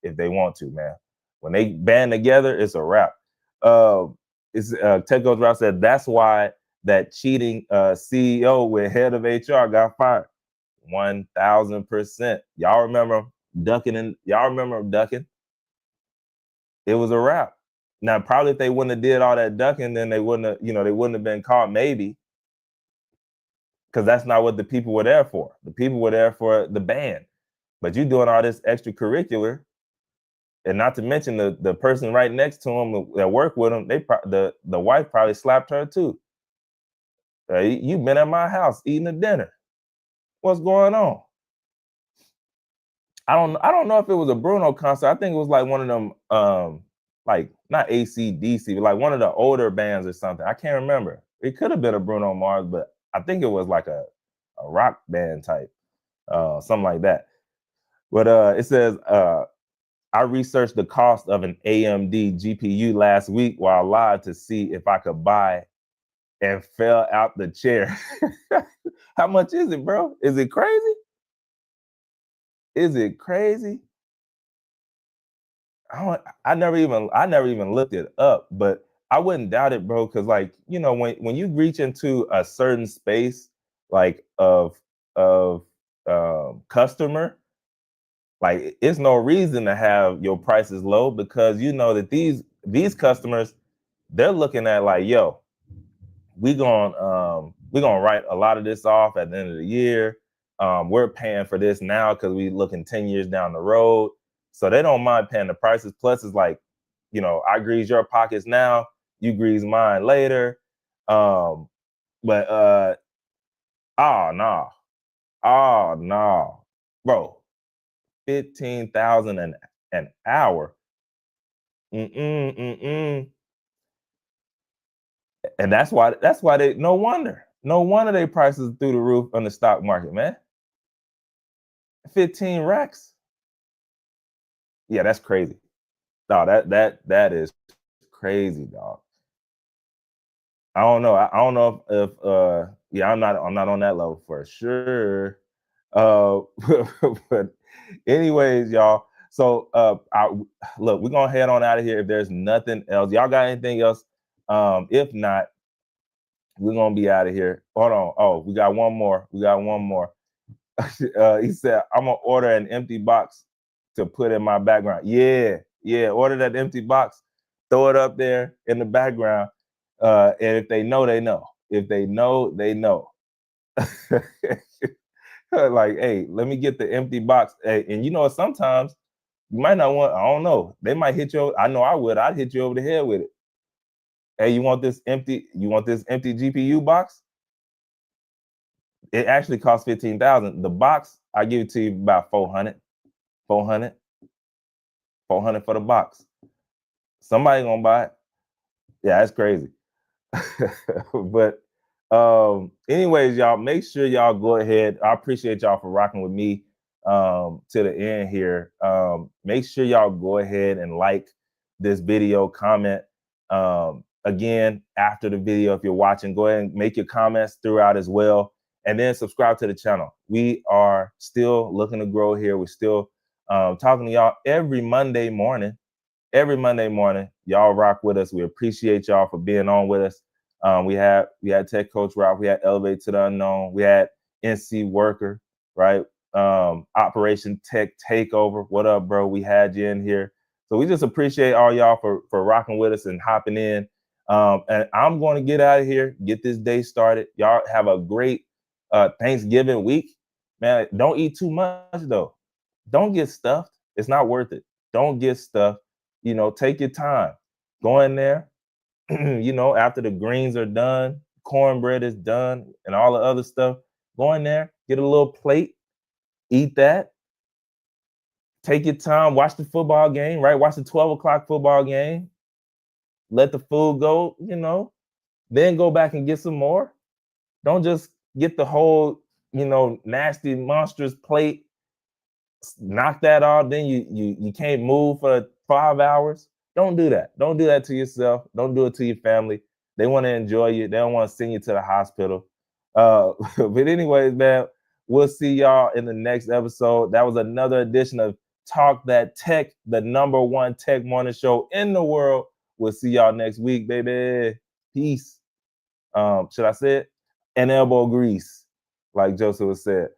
if they want to, man. When they band together, it's a wrap. Ted Goes Route said that's why that cheating CEO with head of HR got fired. 1,000%. Y'all remember ducking? It was a wrap. Now, probably if they wouldn't have did all that ducking, then they wouldn't have been caught, maybe. Because that's not what the people were there for. The people were there for the band. But you doing all this extracurricular, and not to mention the person right next to him that worked with him, the wife probably slapped her too. You've been at my house eating a dinner. What's going on? I don't know if it was a Bruno concert. I think it was like one of them, like not AC/DC, but like one of the older bands or something. I can't remember. It could have been a Bruno Mars, but I think it was like a rock band type, something like that. But it says, I researched the cost of an AMD GPU last week while live to see if I could buy, and fell out the chair. How much is it, bro? Is it crazy? Is it crazy? I never even looked it up, but I wouldn't doubt it, bro. Because like, when you reach into a certain space, like of customer, like it's no reason to have your prices low, because you know that these customers, they're looking at like, yo, we're gonna write a lot of this off at the end of the year. We're paying for this now because we looking 10 years down the road. So they don't mind paying the prices. Plus, it's like, I grease your pockets now, you grease mine later. But oh no, bro, 15,000 an hour. And that's why they no wonder they prices through the roof on the stock market, man. 15 racks. Yeah, that's crazy. No, that is crazy, dog. I don't know. I don't know if yeah, I'm not on that level for sure. But anyways, y'all. So look, we're gonna head on out of here if there's nothing else. Y'all got anything else? If not, we're gonna be out of here. Hold on. Oh, we got one more. He said, I'm gonna order an empty box to put in my background. Yeah, order that empty box, throw it up there in the background. And if they know, they know. If they know, they know. Like, hey, let me get the empty box. Hey, and you know, sometimes you might not want, I don't know. They might hit you. I know I would. I'd hit you over the head with it. Hey, you want this empty GPU box? It actually costs 15,000. The box, I give it to you about 400 for the box. Somebody gonna buy it. Yeah, that's crazy. But anyways, y'all, make sure y'all go ahead. I appreciate y'all for rocking with me to the end here. Make sure y'all go ahead and like this video, comment. Again, after the video, if you're watching, go ahead and make your comments throughout as well. And then subscribe to the channel. We are still looking to grow here. We're still talking to y'all every Monday morning. Y'all rock with us. We appreciate y'all for being on with us. We had Tech Coach Ralph. We had Elevate to the Unknown. We had NC Worker, right? Operation Tech Takeover. What up, bro? We had you in here. So we just appreciate all y'all for rocking with us and hopping in. And I'm going to get out of here, get this day started. Y'all have a great Thanksgiving week. Man, don't eat too much, though. Don't get stuffed. It's not worth it. Don't get stuffed. You know, take your time. Go in there, you know, after the greens are done, cornbread is done, and all the other stuff, go in there, get a little plate, eat that. Take your time, watch the football game, right? Watch the 12 o'clock football game. Let the food go, you know, then go back and get some more. Don't just get the whole, you know, nasty, monstrous plate, knock that off, then you can't move for 5 hours. Don't do that. Don't do that to yourself. Don't do it to your family. They want to enjoy you. They don't want to send you to the hospital. But anyways, man, we'll see y'all in the next episode. That was another edition of Talk That Tech, the #1 tech morning show in the world. We'll see y'all next week, baby. Peace. Should I say it? And elbow grease, like Joseph said.